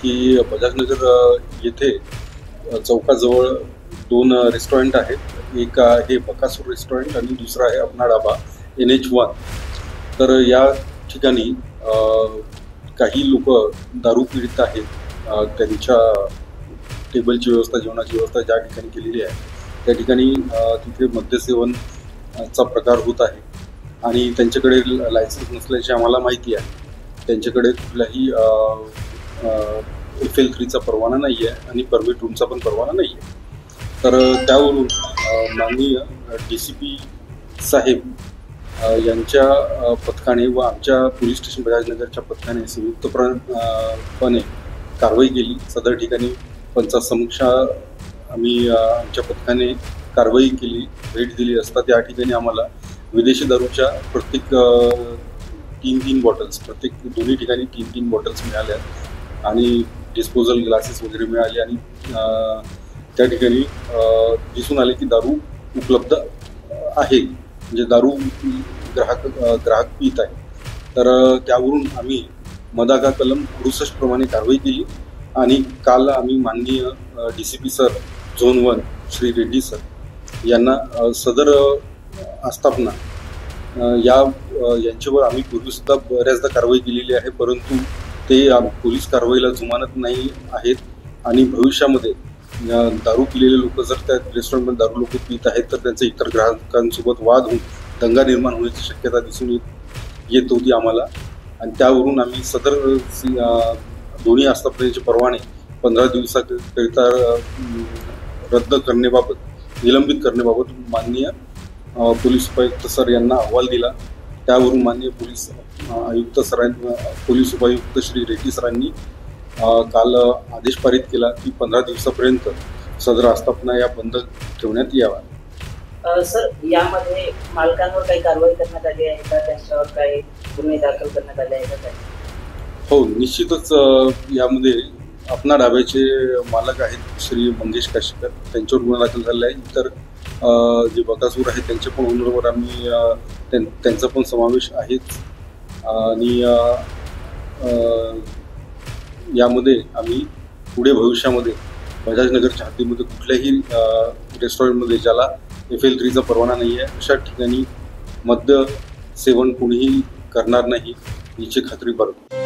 की बजाजनगर येथे चौकाजवळ 2 रेस्टॉरंट आहेत। एक आहे बकासूर रेस्टॉरंट आणि दुसरा आहे अपना ढाबा NH1। तर या ठिकाणी काही लोक दारू पीडित आहेत। त्यांच्या टेबलची व्यवस्था, जेवणाची व्यवस्था ज्या ठिकाणी केलेली आहे त्या ठिकाणी तिथे मद्यसेवनचा प्रकार होत आहे आणि त्यांच्याकडे लायसन्स नसल्याची आम्हाला माहिती आहे। त्यांच्याकडे कुठलाही FL3चा परवाना नाही आहे आणि परमिट रूमचा पण परवाना नाही आहे। तर त्यावरून माननीय DCP साहेब यांच्या पथकाने व आमच्या पोलीस स्टेशन बजाजनगरच्या पथकाने संयुक्तपणे कारवाई केली। सदर ठिकाणी पंचासमक्ष आम्ही आमच्या पथकाने कारवाई केली, भेट दिली असता त्या ठिकाणी आम्हाला विदेशी दारूच्या प्रत्येक 3-3 बॉटल्स, प्रत्येक दोन्ही ठिकाणी 3-3 बॉटल्स मिळाल्या आणि डिस्पोजल ग्लासेस वगैरे मिळाले आणि त्या ठिकाणी दिसून आले की दारू उपलब्ध आहे, म्हणजे दारू ग्राहक पीत आहे। तर त्यावरून आम्ही मदागा कलम 68 प्रमाणे कारवाई केली आणि काल आम्ही माननीय DCP sir zone 1 Shri Reddy sir यांना सदर आस्थापना यांच्यावर आम्ही पूर्वीसुद्धा बऱ्याचदा कारवाई केलेली आहे, परंतु ते पोलीस कारवाईला जुमानत नाही आहेत आणि भविष्यामध्ये दारू पिलेले लोक जर त्या रेस्टॉरंटमध्ये दारू लोक पीत आहेत तर त्यांचा इतर ग्राहकांसोबत वाद होऊन दंगा निर्माण होण्याची शक्यता दिसून येत होती आम्हाला। आणि त्यावरून आम्ही सदर दोन्ही आस्थापनेचे परवाने 15 दिवसाकरिता रद्द करण्याबाबत, निलंबित करण्याबाबत माननीय पोलीस उपायुक्त सर यांना अहवाल दिला। त्यावरून माननीय पोलीस उपायुक्त श्री रेड्डी सरांनी काल आदेश पारित केला की 15 दिवसापर्यंत सदर आस्थापना या बंद ठेवण्यात यावा। सर, यामध्ये मालकांवर काही कारवाई करण्यात आली आहे का? त्यांच्यावर काही गुन्हे दाखल करण्यात आले आहे का? हो, निश्चितच यामध्ये अपना ढाब्याचे मालक आहेत श्री मंगेश काशीकर, त्यांच्यावर गुन्हा दाखल झाला आहे। इतर जे बकासूर आहेत त्यांच्या पण ओनरवर आम्ही त्यांचा पण समावेश आहेच आणि यामध्ये आम्ही पुढे भविष्यामध्ये बजाजनगरच्या हद्दीमध्ये कुठल्याही रेस्टॉरंटमध्ये ज्याला FL3चा परवाना नाही आहे अशा ठिकाणी मद्य सेवन कोणीही करणार नाही याची खात्री बाळगतो।